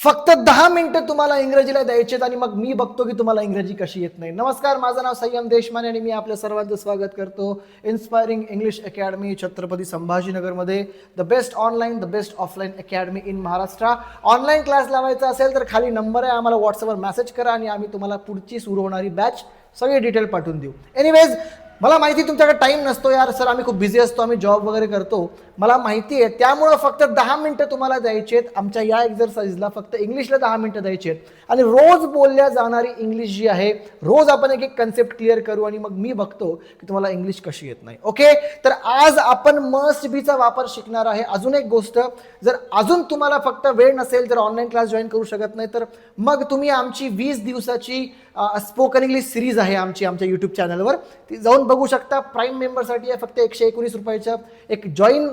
फक्त 10 मिनिटं तुम्हाला इंग्रजीला द्यायचेत आणि मग मी बघतो की तुम्हाला इंग्रजी कशी येत नाही. नमस्कार, माझं नाव संयम देशमाने आणि मी आपल्या सर्वांचं स्वागत करतो इन्स्पायरिंग इंग्लिश अकॅडमी छत्रपती संभाजीनगरमध्ये. The best online, the best offline academy in Maharashtra. Online class लावायचा असेल तर खाली नंबर आहे, आम्हाला व्हॉट्सअपवर मेसेज करा आणि आम्ही तुम्हाला पुढची सुरू होणारी बॅच सगळी डिटेल पाठवून देऊ. एनिवेज, मला माहिती तुमच्याकडे टाईम नसतो यार सर, आम्ही खूप बिझी असतो, आम्ही जॉब वगैरे करतो, मला माहिती आहे. त्यामुळं फक्त 10 मिनिटं तुम्हाला द्यायची आहेत आमच्या या एक्झरसाइजला. फक्त इंग्लिशला 10 मिनिटं द्यायची आहेत आणि रोज बोलल्या जाणारी इंग्लिश जी आहे, रोज आपण एक एक कन्सेप्ट क्लिअर करू आणि मग मी बघतो की तुम्हाला इंग्लिश कशी येत नाही. ओके, तर आज आपण मस्ट बीचा वापर शिकणार आहे. अजून एक गोष्ट, जर अजून तुम्हाला फक्त वेळ नसेल, जर ऑनलाईन क्लास जॉईन करू शकत नाही, तर मग तुम्ही आमची 20 दिवसाची स्पोकन इंग्लिश सिरीज आहे आमच्या यूट्यूब चॅनलवर, ती जाऊन बघू शकता. प्राईम मेंबरसाठी आहे फक्त 119 रुपयाच्या एक जॉईन,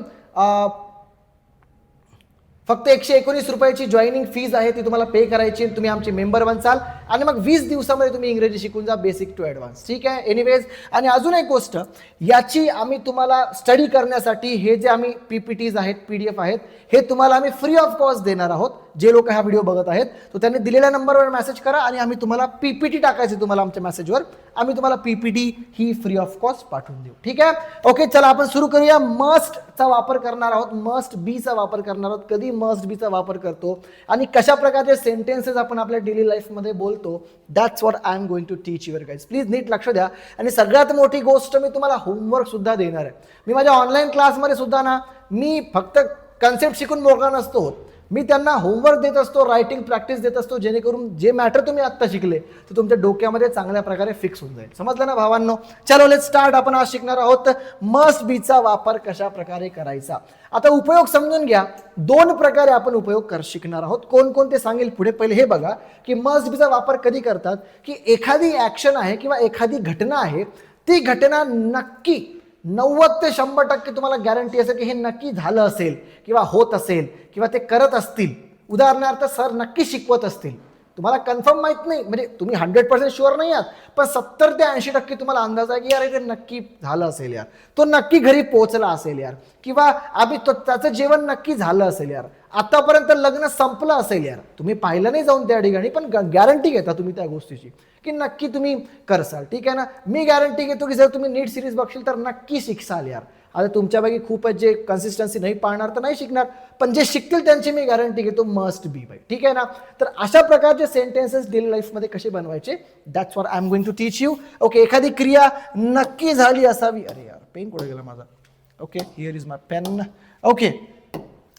फक्त 119 रुपयाची जॉईनिंग फीज आहे, ती तुम्हाला पे करायची. तुम्ही आमचे मेंबर बनसाल आणि मग 20 दिवसामध्ये तुम्ही इंग्रजी शिकून जा, बेसिक टू ॲडव्हान्स. ठीक आहे. एनिवेज, आणि अजून एक गोष्ट, याची आम्ही तुम्हाला स्टडी करण्यासाठी हे जे आम्ही PPTs आहेत, PDF आहेत, हे तुम्हाला आम्ही फ्री ऑफ कॉस्ट देणार आहोत. जे लोक हा व्हिडिओ बघत आहेत तो त्यांनी दिलेल्या नंबरवर मेसेज करा आणि आम्ही तुम्हाला PPT टाकायचे तुम्हाला आमच्या मेसेजवर, आम्ही तुम्हाला PPT he free of cost पाठवून देऊ. ठीक आहे. ओके, चला आपण सुरू करूया. मस्टचा वापर करणार आहोत, मस्ट बीचा वापर करणार आहोत. कधी मस्ट बीचा वापर करतो आणि कशा प्रकारचे सेंटेन्सेस आपण आपल्या डेली लाईफमध्ये बोलतो, that's what I am going to teach your guys. Please नीट लक्ष द्या. आणि सगळ्यात मोठी गोष्ट, मी तुम्हाला होमवर्क सुद्धा देणार आहे. मी माझ्या ऑनलाईन क्लासमध्ये सुद्धा ना, मी फक्त कन्सेप्ट शिकून मोकळा नसतो होत, मी त्यांना होमवर्क देत असतो, रायटिंग प्रॅक्टिस देत असतो, जेणेकरून जे मॅटर तुम्ही आत्ता शिकले ते तुमच्या डोक्यामध्ये चांगल्या प्रकारे फिक्स होऊन जाईल. समजलं ना भावांनो? चलो लेट्स स्टार्ट. आपण आज शिकणार आहोत मस्ट बीचा वापर कशा प्रकारे करायचा. आता उपयोग समजून घ्या. 2 प्रकारे आपण उपयोग शिकणार आहोत. कोणकोणते सांगेल पुढे. पहिले हे बघा की मस्ट बीचा वापर कधी करतात, की एखादी ॲक्शन आहे किंवा एखादी घटना आहे, ती घटना नक्की 90 ते 100% तुम्हाला गॅरंटी असेल की हे नक्की झालं असेल किंवा होत असेल किंवा ते करत असतील. उदाहरणार्थ, सर नक्की शिकवत असतील, तुम्हाला कन्फर्म माहित नाही, म्हणजे तुम्ही 100% शुअर नाही आहात, पण 70 ते 80% तुम्हाला अंदाज आहे की यार हे नक्की झालं असेल यार, तो नक्की घरी पोहोचला असेल यार, किंवा त्याचं जेवण नक्की झालं असेल यार, आतापर्यंत लग्न संपलं असेल यार. तुम्ही पाहिलं नाही जाऊन त्या ठिकाणी, पण गॅरंटी घेता तुम्ही त्या गोष्टीची की नक्की तुम्ही करसाल. ठीक आहे ना? मी गॅरंटी घेतो की जर तुम्ही नीट सिरीज बघशील तर नक्की शिकसाल यार. आता तुमच्यापैकी खूप आहेत जे कन्सिस्टन्सी नाही पाळणार तर नाही शिकणार, पण जे शिकतील त्यांची मी गॅरंटी घेतो मस्ट बी बाय. ठीक आहे ना? तर अशा प्रकारचे सेंटेन्सेस डेली लाईफमध्ये कसे बनवायचे, that's what I am going to teach you. Okay, एखादी क्रिया नक्की झाली असावी. अरे यार, पेन कुठे गेला माझा? Okay, here is my pen. Okay,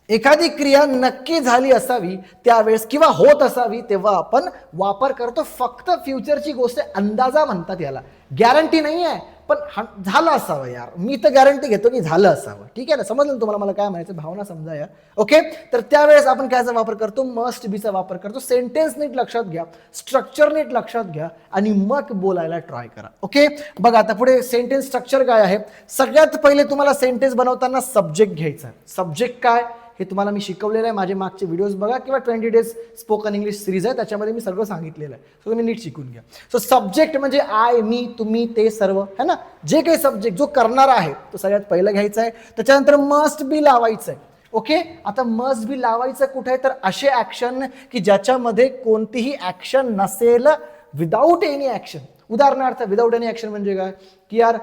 एखादी क्रिया नक्की झाली असावी त्यावेळेस किंवा होत असावी तेव्हा आपण वापर करतो. फक्त फ्युचरची गोष्ट, अंदाजा म्हणतात याला, गॅरंटी नाही आहे, पण झालं असावं यार, मी तर गॅरंटी घेतो की झालं असावं. ठीक आहे ना? समजलं ना तुम्हाला मला काय म्हणायचं? भावना समजा यार. ओके, तर त्यावेळेस आपण कायचा वापर करतो? मस्ट बीचा वापर करतो. सेंटेन्स नीट लक्षात घ्या, स्ट्रक्चर नीट लक्षात घ्या आणि मग बोलायला ट्राय करा. ओके, बघा आता पुढे सेंटेन्स स्ट्रक्चर काय आहे. सगळ्यात पहिले तुम्हाला सेंटेन्स बनवताना सब्जेक्ट घ्यायचा आहे. सब्जेक्ट काय हे तुम्हाला मी शिकवलेलं आहे. माझे मागचे व्हिडिओज बघा किंवा 20 डेज स्पोकन इंग्लिश सिरीज आहे, त्याच्यामध्ये मी सगळं सांगितलेलं आहे. सो तुम्ही नीट शिकून घ्या. सो सब्जेक्ट म्हणजे आय, मी, तुम्ही, ते सर्व है ना, जे काही सब्जेक्ट जो करणारा आहे तो सगळ्यात पहिला घ्यायचा आहे. त्याच्यानंतर मस्ट बी लावायचं आहे. ओके, आता मस्ट बी लावायचं कुठे आहे? तर असे ॲक्शन की ज्याच्यामध्ये कोणतीही ॲक्शन नसेल, विदाऊट एनी ॲक्शन. उदाहरणार्थ, विदाऊट एनी ॲक्शन म्हणजे काय? की यार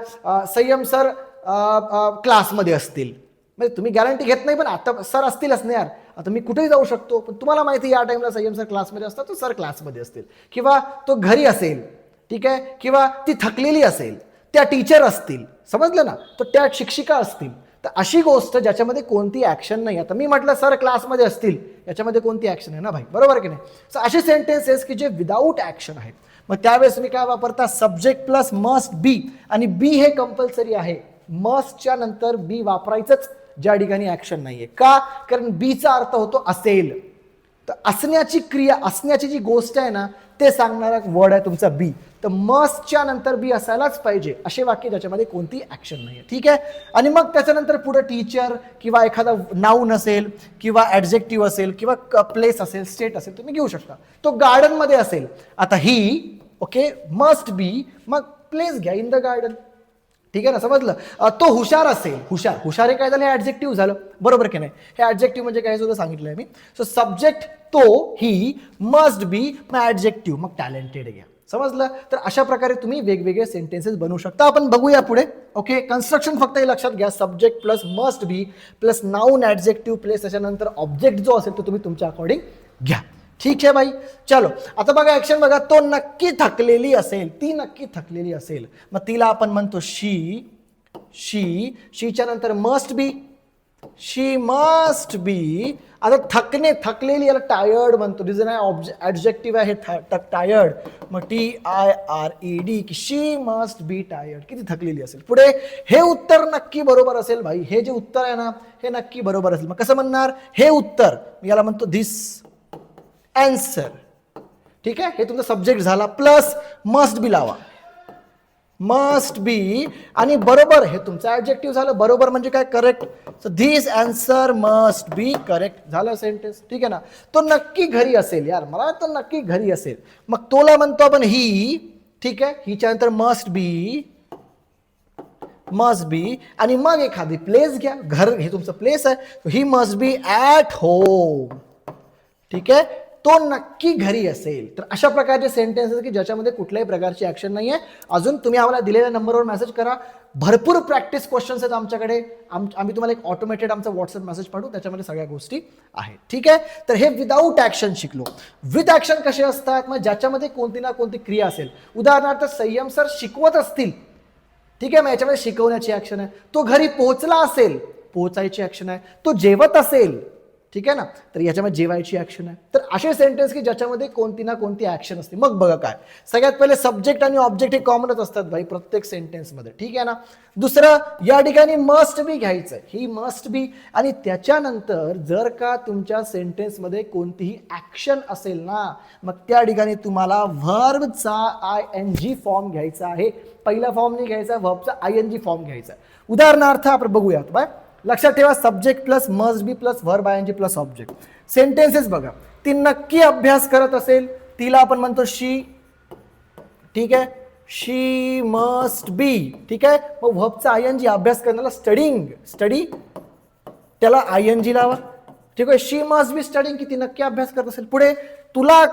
संयम सर क्लासमध्ये असतील, म्हणजे तुम्ही गॅरंटी घेत नाही, पण आता सर असतीलच नाही यार, आता मी कुठेही जाऊ शकतो, पण तुम्हाला माहिती या टाइमला संयम सर क्लासमध्ये असतात, तो सर क्लासमध्ये असतील, किंवा तो घरी असेल. ठीक आहे, किंवा ती थकलेली असेल, त्या टीचर असतील. समजलं ना? तो त्या शिक्षिका असतील. तर अशी गोष्ट ज्याच्यामध्ये कोणती ॲक्शन नाही. आता मी म्हटलं सर क्लासमध्ये असतील, याच्यामध्ये कोणती ॲक्शन आहे ना भाई, बरोबर की नाही? सो असे सेंटेन्सेस की जे विदाऊट ॲक्शन आहेत, मग त्यावेळेस मी काय वापरता? सब्जेक्ट प्लस मस्ट बी, आणि बी हे कंपल्सरी आहे. मस्टच्या नंतर बी वापरायचंच ज्या ठिकाणी ॲक्शन नाहीये. का? कारण बीचा अर्थ होतो असेल. तर असण्याची क्रिया, असण्याची जी गोष्ट आहे ना, ते सांगणारा वर्ड आहे तुमचा बी. तर मस्टच्या नंतर बी असायलाच पाहिजे असे वाक्य ज्याच्यामध्ये कोणती ॲक्शन नाही आहे. ठीक आहे, आणि मग त्याच्यानंतर पुढे टीचर किंवा एखादा नाऊन असेल किंवा ॲडजेक्टिव्ह असेल किंवा प्लेस असेल, स्टेट असेल, तुम्ही घेऊ शकता. तो गार्डनमध्ये असेल, आता ही, ओके, मस्ट बी, मग प्लेस घ्या, इन द गार्डन. ठीक आहे ना, समजलं. तो हुशार असेल, हुशार, हुशार हे काय झालं, ऍडजेक्टिव्ह झालं, बरोबर की नाही. हे ऍडजेक्टिव्ह म्हणजे काय सुद्धा सांगितलंय मी. सो सब्जेक्ट तो, ही, मस्ट बी, मग ऍडजेक्टिव्ह, मग टॅलेंटेड घ्या. समजलं. तर अशा प्रकारे तुम्ही वेगवेगळे सेंटेन्सेस बनवू शकता. आपण बघूया पुढे. ओके, कन्स्ट्रक्शन फक्त हे लक्षात घ्या, subject plus must be plus noun adjective plus त्याच्यानंतर ऑब्जेक्ट जो असेल तो तुम्ही तुमच्या अकॉर्डिंग घ्या. ठीक आहे बाई, चलो आता बघा ऍक्शन बघा. तो नक्की थकलेली असेल, ती नक्की थकलेली असेल, मग तिला आपण म्हणतो शी. शीच्या नंतर must be, she must be. आता थकलेली याला टायर्ड म्हणतो, रिझन आहे ऍडजेक्टिव्ह आहे टायर्ड, मग TIRED की शी मस्ट बी टायर्ड, किती थकलेली असेल. पुढे हे उत्तर नक्की बरोबर असेल भाई, हे जे उत्तर आहे ना हे नक्की बरोबर असेल. मग कसं म्हणणार, हे उत्तर याला म्हणतो दिस आन्सर. ठीक आहे, हे तुमचा सब्जेक्ट झाला, प्लस मस्ट बी लावा, मस्ट बी, आणि बरोबर हे तुमचं ऍडजेक्टिव्ह झालं. बरोबर म्हणजे काय, correct. So this answer must be correct, झालं सेंटेन्स. ठीक आहे ना. तो नक्की घरी असेल, यार मला तो नक्की घरी असेल, मग तोला म्हणतो आपण ही. ठीक आहे, हिच्या नंतर मस्ट बी, आणि मग एखादी प्लेस घ्या, घर हे तुमचं प्लेस आहे, he must be at home. ठीक आहे, तो नक्की घरी असेल. तर अशा प्रकारचे सेंटेन्सेस की ज्याच्यामध्ये कुठल्याही प्रकारची ऍक्शन नाही आहे. अजून तुम्ही आम्हाला दिलेल्या नंबरवर मेसेज करा, भरपूर प्रॅक्टिस क्वेश्चन्स आहेत आमच्याकडे. आम्ही तुम्हाला एक ऑटोमेटेड आमचा व्हॉट्सअप मेसेज पाठवू, त्याच्यामध्ये सगळ्या गोष्टी आहेत. ठीक आहे, तर हे विदाऊट ऍक्शन शिकलो. विथ ऍक्शन कसे असतात, मग ज्याच्यामध्ये कोणती ना कोणती क्रिया असेल. उदाहरणार्थ संयम सर शिकवत असतील, ठीक आहे, मग याच्यामध्ये शिकवण्याची ऍक्शन आहे. तो घरी पोहोचला असेल, पोहोचायची ऍक्शन आहे. तो जेवत असेल, ठीक आहे ना, तर याच्यामध्ये जेवायची ऍक्शन आहे. तर असे सेंटेन्स की ज्याच्यामध्ये कोणती ना कोणती ऍक्शन असते. मग बघा काय, सगळ्यात पहिले सब्जेक्ट आणि ऑब्जेक्ट हे कॉमनच असतात भाई प्रत्येक सेंटेन्समध्ये. ठीक आहे ना. दुसरं, या ठिकाणी मस्ट बी घ्यायचं, ही मस्ट बी, आणि त्याच्यानंतर जर का तुमच्या सेंटेन्समध्ये कोणतीही ऍक्शन असेल ना, मग त्या ठिकाणी तुम्हाला व्हर्बचा ING फॉर्म घ्यायचा आहे. पहिला फॉर्म नाही घ्यायचा, व्हर्बचा ING फॉर्म घ्यायचा. उदाहरणार्थ आपण बघूयात बाय, लक्षात ठेवा, subject plus must be plus verb ING plus object. Sentences बघा, ती नक्की अभ्यास करत असेल, तिला आपण म्हणतो शी. ठीक आहे, शी मस्ट बी. ठीक आहे, मग व्हर्बचा ING, अभ्यास करण्याला स्टडी, त्याला ING लावा. ठीक आहे, शी मस्ट बी स्टडिंग, की ती नक्की अभ्यास करत असेल. पुढे, तुला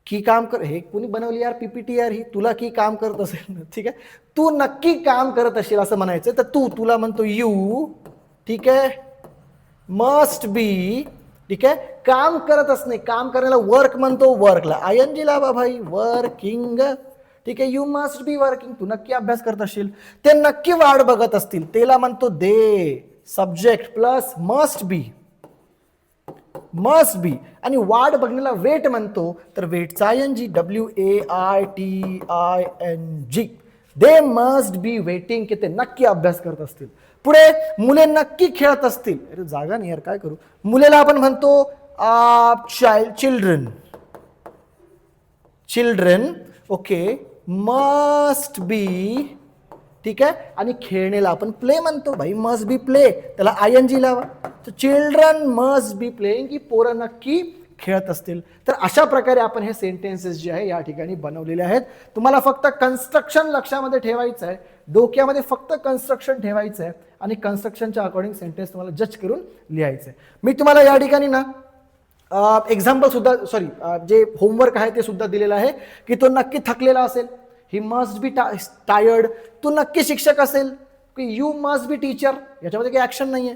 की काम कर, हे कोणी बनवली यार PPT यार, ही तुला की काम करत असेल. ठीक आहे, तू नक्की काम करत असेल असं म्हणायचं, तर तुला म्हणतो यू. ठीक आहे, मस्ट बी. ठीक आहे, काम करत असणे, काम करण्याला वर्क म्हणतो, वर्कला ING लावा भाई, वर्किंग. ठीक आहे, यू मस्ट बी वर्किंग, तू नक्की अभ्यास करत असशील. ते नक्की वाट बघत असतील, त्याला म्हणतो दे. सब्जेक्ट प्लस मस्ट बी, आणि वाट बघण्याला वेट म्हणतो, तर वेटचा ING, WAITING. They must be waiting, की ते नक्की अभ्यास करत असतील. पुढे, मुले नक्की खेळत असतील, अरे जागा नाही यार काय करू, मुलेला आपण म्हणतो चिल्ड्रन. Okay, must be. ठीक आहे, आणि खेळण्याला आपण प्ले म्हणतो भाई, मस्ट बी प्ले, त्याला ING लावा. तर चिल्ड्रन मस्ट बी प्लेइंग, की पोरं नक्की खेळत असतील. तर अशा प्रकारे आपण हे सेंटेन्सेस जे आहे या ठिकाणी बनवलेले आहेत. तुम्हाला फक्त कन्स्ट्रक्शन लक्षामध्ये ठेवायचं आहे, डोक्यामध्ये फक्त कन्स्ट्रक्शन ठेवायचं आहे, आणि कन्स्ट्रक्शनच्या अकॉर्डिंग सेंटेन्स तुम्हाला जज करून लिहायचं आहे. मी तुम्हाला या ठिकाणी ना एक्झाम्पल सुद्धा, जे होमवर्क आहे ते सुद्धा दिलेलं आहे, की तो नक्की थकलेला असेल, ही मस्ट बी टायर्ड. तू नक्की शिक्षक असेल, की यू मस्ट बी टीचर, याच्यामध्ये काही ऍक्शन नाही आहे.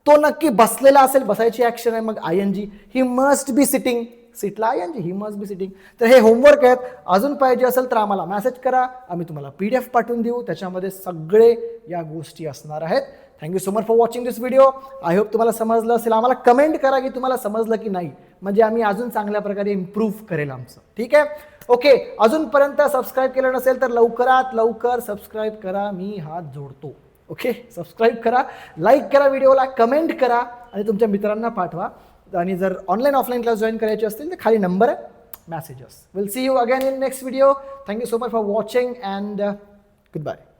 तो नक्की बसलेला असेल, बसायची ऍक्शन आहे, मग ING. He must be sitting, सीटला ING, he must be sitting. तर हे होमवर्क आहेत. अजून पाहिजे असेल तर आम्हाला मेसेज करा, आम्ही तुम्हाला PDF पाठवून देऊ, त्याच्यामध्ये सगळे या गोष्टी असणार आहेत. Thank you so much for watching this video. I hope तुम्हाला समजलं असेल. आम्हाला कमेंट करा की तुम्हाला समजलं की नाही, म्हणजे आम्ही अजून चांगल्या प्रकारे इम्प्रूव्ह करेल आमचं. ठीक आहे, ओके. अजूनपर्यंत सबस्क्राईब केलं नसेल तर लवकरात लवकर सबस्क्राईब करा, मी हात जोडतो. ओके, सबस्क्राईब करा, लाईक करा व्हिडिओला, कमेंट करा, आणि तुमच्या मित्रांना पाठवा. आणि जर ऑनलाईन ऑफलाईन क्लास जॉईन करायचे असतील तर खाली नंबर आहे, messages. We'll see you again in next video. Thank you so much for watching and goodbye.